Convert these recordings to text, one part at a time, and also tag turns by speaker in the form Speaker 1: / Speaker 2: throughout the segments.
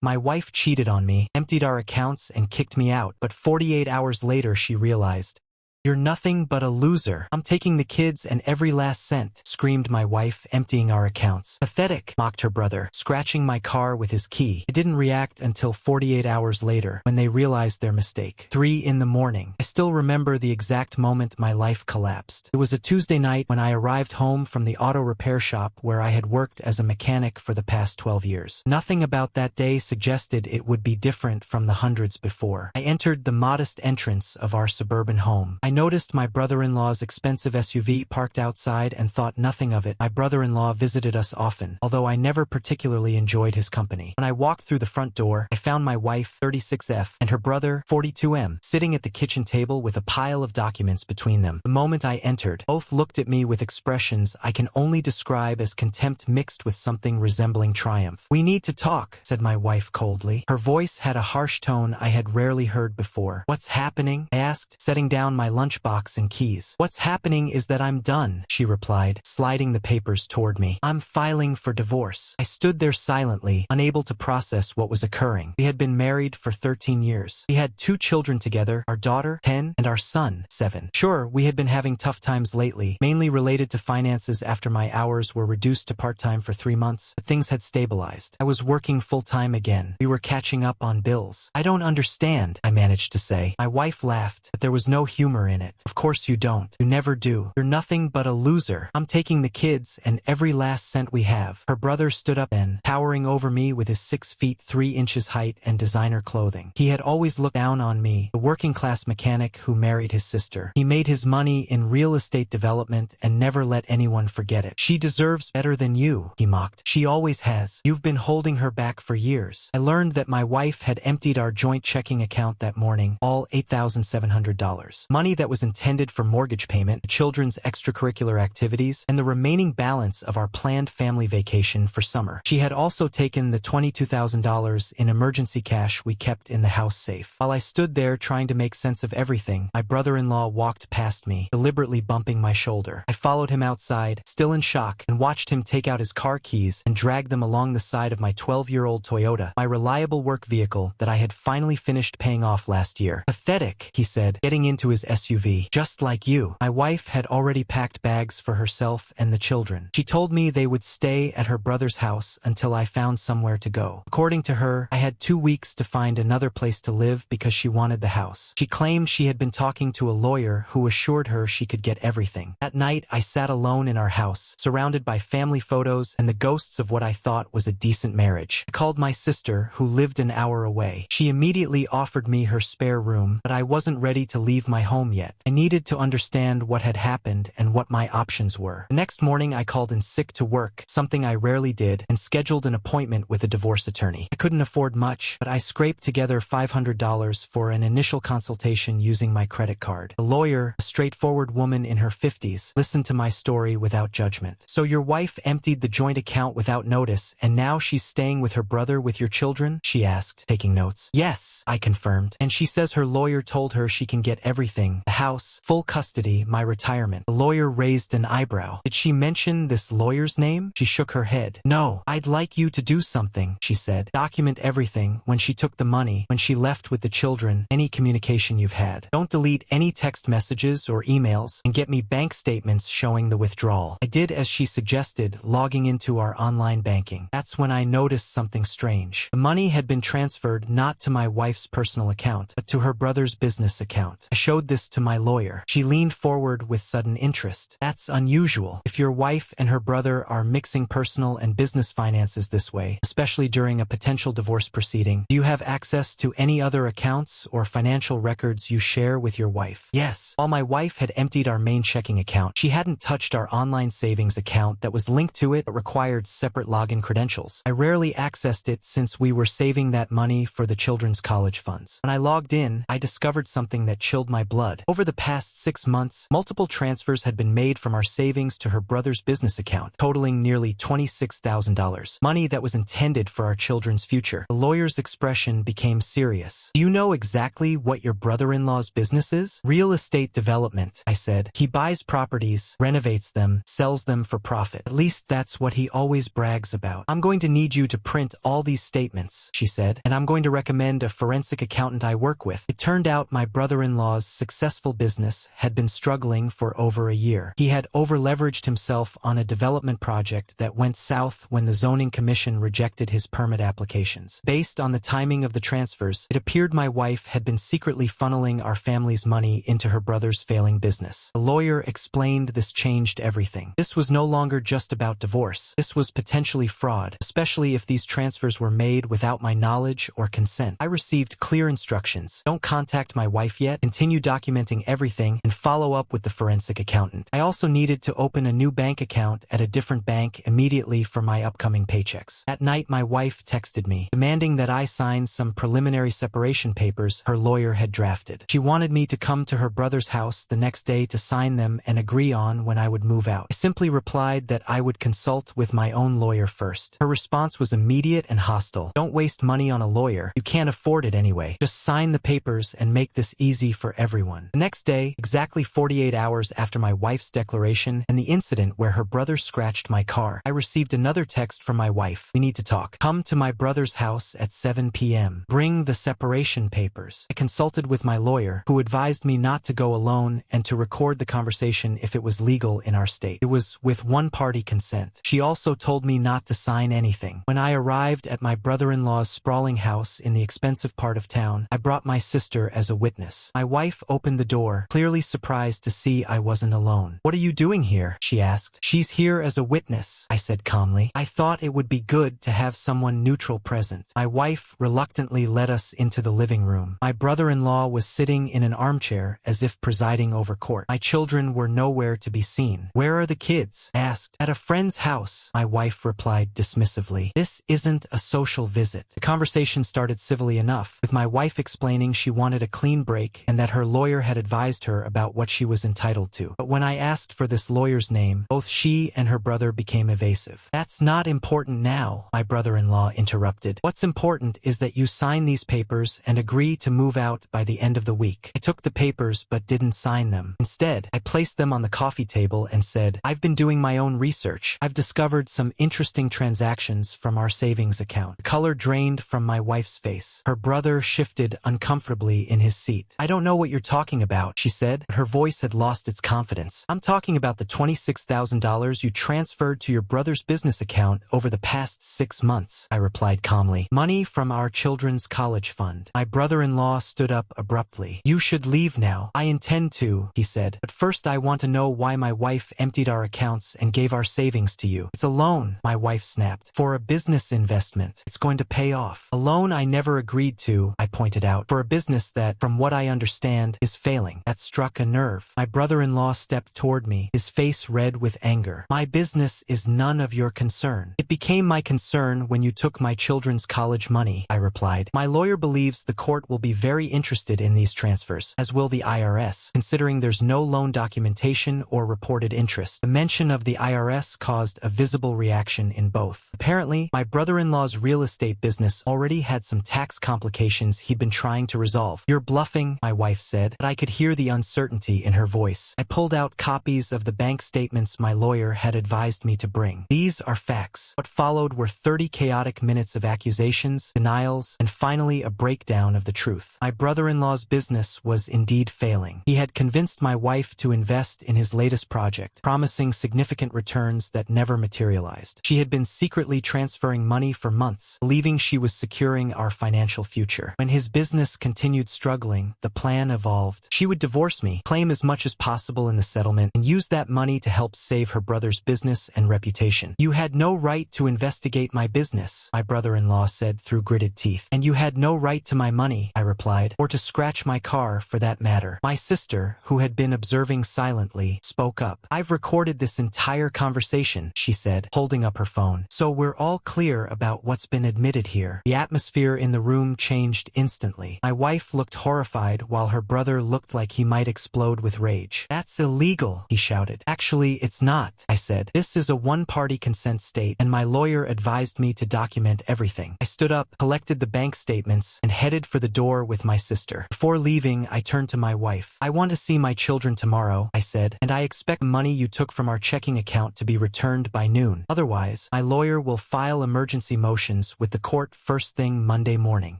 Speaker 1: My wife cheated on me, emptied our accounts, and kicked me out, but 48 hours later she realized. You're nothing but a loser. I'm taking the kids and every last cent, screamed my wife, emptying our accounts. Pathetic, mocked her brother, scratching my car with his key. I didn't react until 48 hours later, when they realized their mistake. 3 in the morning. I still remember the exact moment my life collapsed. It was a Tuesday night when I arrived home from the auto repair shop where I had worked as a mechanic for the past 12 years. Nothing about that day suggested it would be different from the hundreds before. I entered the modest entrance of our suburban home. I noticed my brother-in-law's expensive SUV parked outside and thought nothing of it. My brother-in-law visited us often, although I never particularly enjoyed his company. When I walked through the front door, I found my wife, 36F, and her brother, 42M, sitting at the kitchen table with a pile of documents between them. The moment I entered, both looked at me with expressions I can only describe as contempt mixed with something resembling triumph. "We need to talk," said my wife coldly. Her voice had a harsh tone I had rarely heard before. "What's happening?" I asked, setting down my lunchbox and keys. "What's happening is that I'm done," she replied, sliding the papers toward me. "I'm filing for divorce." I stood there silently, unable to process what was occurring. We had been married for 13 years. We had 2 children together, our daughter, 10, and our son, 7. Sure, we had been having tough times lately, mainly related to finances after my hours were reduced to part-time for 3 months, but things had stabilized. I was working full-time again. We were catching up on bills. "I don't understand," I managed to say. My wife laughed, but there was no humor in it. "Of course you don't. You never do. You're nothing but a loser. I'm taking the kids and every last cent we have." Her brother stood up then, towering over me with his 6 feet 3 inches height and designer clothing. He had always looked down on me, the working-class mechanic who married his sister. He made his money in real estate development and never let anyone forget it. "She deserves better than you," he mocked. "She always has. You've been holding her back for years." I learned that my wife had emptied our joint checking account that morning, all $8,700. Money that was intended for mortgage payment, the children's extracurricular activities, and the remaining balance of our planned family vacation for summer. She had also taken the $22,000 in emergency cash we kept in the house safe. While I stood there trying to make sense of everything, my brother-in-law walked past me, deliberately bumping my shoulder. I followed him outside, still in shock, and watched him take out his car keys and drag them along the side of my 12-year-old Toyota, my reliable work vehicle that I had finally finished paying off last year. "Pathetic," he said, getting into his SUV. "Just like you." My wife had already packed bags for herself and the children. She told me they would stay at her brother's house until I found somewhere to go. According to her, I had 2 weeks to find another place to live because she wanted the house. She claimed she had been talking to a lawyer who assured her she could get everything. That night, I sat alone in our house, surrounded by family photos and the ghosts of what I thought was a decent marriage. I called my sister, who lived an hour away. She immediately offered me her spare room, but I wasn't ready to leave my home yet. I needed to understand what had happened and what my options were. The next morning, I called in sick to work, something I rarely did, and scheduled an appointment with a divorce attorney. I couldn't afford much, but I scraped together $500 for an initial consultation using my credit card. The lawyer, a straightforward woman in her 50s, listened to my story without judgment. "So your wife emptied the joint account without notice, and now she's staying with her brother with your children?" she asked, taking notes. "Yes," I confirmed, "and she says her lawyer told her she can get everything, the house, full custody, my retirement." The lawyer raised an eyebrow. "Did she mention this lawyer's name?" She shook her head. "No. I'd like you to do something," she said. "Document everything, when she took the money, when she left with the children, any communication you've had. Don't delete any text messages or emails, and get me bank statements showing the withdrawal." I did as she suggested, logging into our online banking. That's when I noticed something strange. The money had been transferred not to my wife's personal account, but to her brother's business account. I showed this to my lawyer. She leaned forward with sudden interest. "That's unusual. If your wife and her brother are mixing personal and business finances this way, especially during a potential divorce proceeding, do you have access to any other accounts or financial records you share with your wife?" "Yes." While my wife had emptied our main checking account, she hadn't touched our online savings account that was linked to it but required separate login credentials. I rarely accessed it since we were saving that money for the children's college funds. When I logged in, I discovered something that chilled my blood. Over the past 6 months, multiple transfers had been made from our savings to her brother's business account, totaling nearly $26,000. Money that was intended for our children's future. The lawyer's expression became serious. Do you know exactly what your brother-in-law's business is? Real estate development, I said. He buys properties, renovates them, sells them for profit. At least that's what he always brags about. I'm going to need you to print all these statements, she said, and I'm going to recommend a forensic accountant I work with. It turned out my brother-in-law's successful business had been struggling for over a year. He had over-leveraged himself on a development project that went south when the zoning commission rejected his permit applications. Based on the timing of the transfers, it appeared my wife had been secretly funneling our family's money into her brother's failing business. The lawyer explained this changed everything. This was no longer just about divorce. This was potentially fraud, especially if these transfers were made without my knowledge or consent. I received clear instructions. Don't contact my wife yet, continue documenting everything, and follow up with the forensic accountant. I also needed to open a new bank account at a different bank immediately for my upcoming paychecks. At night, my wife texted me, demanding that I sign some preliminary separation papers her lawyer had drafted. She wanted me to come to her brother's house the next day to sign them and agree on when I would move out. I simply replied that I would consult with my own lawyer first. Her response was immediate and hostile. Don't waste money on a lawyer. You can't afford it anyway. Just sign the papers and make this easy for everyone. The next day, exactly 48 hours after my wife's declaration and the incident where her brother scratched my car, I received another text from my wife. We need to talk. Come to my brother's house at 7 p.m. Bring the separation papers. I consulted with my lawyer, who advised me not to go alone and to record the conversation if it was legal in our state. It was with one-party consent. She also told me not to sign anything. When I arrived at my brother-in-law's sprawling house in the expensive part of town, I brought my sister as a witness. My wife opened the door, clearly surprised to see I wasn't alone. "What are you doing here?" she asked. "She's here as a witness," I said calmly. I thought it would be good to have someone neutral present. My wife reluctantly led us into the living room. My brother-in-law was sitting in an armchair as if presiding over court. My children were nowhere to be seen. "Where are the kids?" I asked. "At a friend's house," my wife replied dismissively. "This isn't a social visit." The conversation started civilly enough, with my wife explaining she wanted a clean break and that her lawyer had advised her about what she was entitled to. But when I asked for this lawyer's name, both she and her brother became evasive. "That's not important now," my brother-in-law interrupted. "What's important is that you sign these papers and agree to move out by the end of the week." I took the papers but didn't sign them. Instead, I placed them on the coffee table and said, "I've been doing my own research. I've discovered some interesting transactions from our savings account." The color drained from my wife's face. Her brother shifted uncomfortably in his seat. "I don't know what you're talking about," she said, but her voice had lost its confidence. "I'm talking about the $26,000 you transferred to your brother's business account over the past 6 months, I replied calmly. "Money from our children's college fund." My brother-in-law stood up abruptly. "You should leave now." "I intend to," he said, "but first I want to know why my wife emptied our accounts and gave our savings to you." "It's a loan," my wife snapped, "for a business investment. It's going to pay off." "A loan I never agreed to," I pointed out, "for a business that, from what I understand, is failing." That struck a nerve. My brother-in-law stepped toward me, his face red with anger. "My business is none of your concern." "It became my concern when you took my children's college money," I replied. "My lawyer believes the court will be very interested in these transfers, as will the IRS, considering there's no loan documentation or reported interest." The mention of the IRS caused a visible reaction in both. Apparently, my brother-in-law's real estate business already had some tax complications he'd been trying to resolve. "You're bluffing," my wife said, but I could hear the uncertainty in her voice. I pulled out copies of the bank statements my lawyer had advised me to bring. "These are facts." What followed were 30 chaotic minutes of accusations, denials, and finally a breakdown of the truth. My brother-in-law's business was indeed failing. He had convinced my wife to invest in his latest project, promising significant returns that never materialized. She had been secretly transferring money for months, believing she was securing our financial future. When his business continued struggling, the plan evolved. She would divorce me, claim as much as possible in the settlement, and use that money to help save her brother's business and reputation. "You had no right to investigate my business," my brother-in-law said through gritted teeth. "And you had no right to my money," I replied, "or to scratch my car for that matter." My sister, who had been observing silently, spoke up. "I've recorded this entire conversation," she said, holding up her phone. "So we're all clear about what's been admitted here." The atmosphere in the room changed instantly. My wife looked horrified while her brother looked like he might explode with rage. "That's illegal," he shouted. "Actually, it's not," I said. "This is a one-party consent state, and my lawyer advised me to document everything." I stood up, collected the bank statements, and headed for the door with my sister. Before leaving, I turned to my wife. "I want to see my children tomorrow," I said, "and I expect money you took from our checking account to be returned by noon. Otherwise, my lawyer will file emergency motions with the court first thing Monday morning."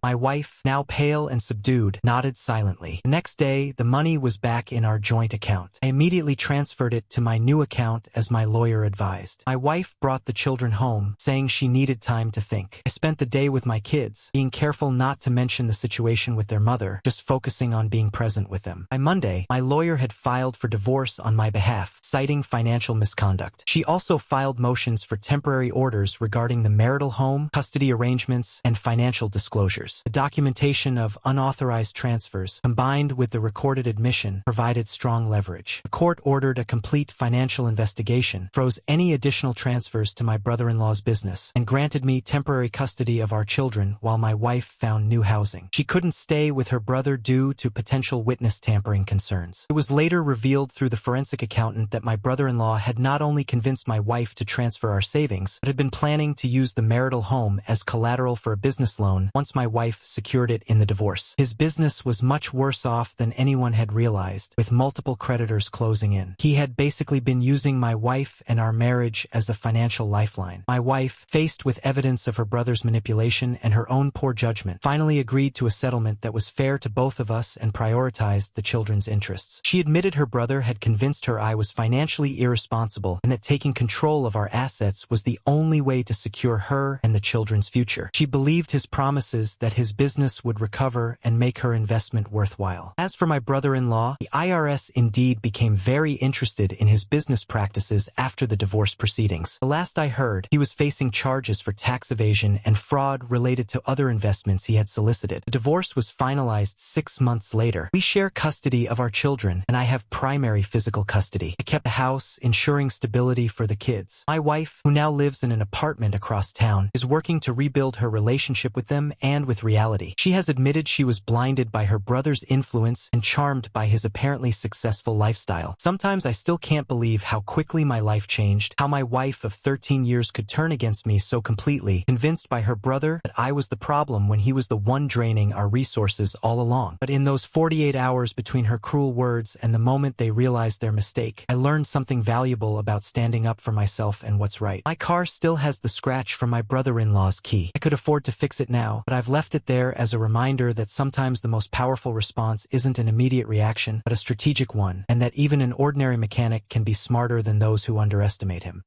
Speaker 1: My wife, now pale and subdued, nodded silently. The next day, the money was back in our joint account. I immediately transferred it to my new account as my lawyer advised. My wife brought the children home, saying she needed time to think. I spent the day with my kids, being careful not to mention the situation with their mother, just focusing on being present with them. By Monday, my lawyer had filed for divorce on my behalf, citing financial misconduct. She also filed motions for temporary orders regarding the marital home, custody arrangements, and financial disclosures. The documentation of unauthorized transfers, combined with the recorded admission, provided strong leverage. The court ordered a complete financial investigation, froze any additional transfers to my brother-in-law's business, and granted me temporary custody of our children while my wife found new housing. She couldn't stay with her brother due to potential witness tampering concerns. It was later revealed through the forensic accountant that my brother-in-law had not only convinced my wife to transfer our savings, but had been planning to use the marital home as collateral for a business loan once my wife secured it in the divorce. His business was much worse off than anyone had realized, with multiple creditors closing in. He had basically been using my wife and our marriage as a financial lifeline. My wife, faced with evidence of her brother's manipulation and her own poor judgment, finally agreed to a settlement that was fair to both of us and prioritized the children's interests. She admitted her brother had convinced her I was financially irresponsible and that taking control of our assets was the only way to secure her and the children's future. She believed his promises that his business would recover and make her investment worthwhile. As for my brother-in-law, the IRS indeed became very interested in his business practices after the divorce proceedings. The last I heard, he was facing charges for tax evasion and fraud related to other investments he had solicited. The divorce was finalized 6 months later. We share custody of our children, and I have primary physical custody. I kept the house, ensuring stability for the kids. My wife, who now lives in an apartment across town, is working to rebuild her relationship with them and with reality. She has admitted she was blinded by her brother's influence and charmed by his apparently successful lifestyle. Sometimes I still can't believe how quickly my life changed, how my wife of 13 years could turn against me so completely, convinced by her brother that I was the problem when he was the one draining our resources all along. But in those 48 hours between her cruel words and the moment they realized their mistake, I learned something valuable about standing up for myself and what's right. My car still has the scratch from my brother-in-law's key. I could afford to fix it now, but I've left it there as a reminder that sometimes the most powerful response isn't an immediate reaction, but a strategic one, and that even an ordinary mechanic can be smarter than those who underestimate him.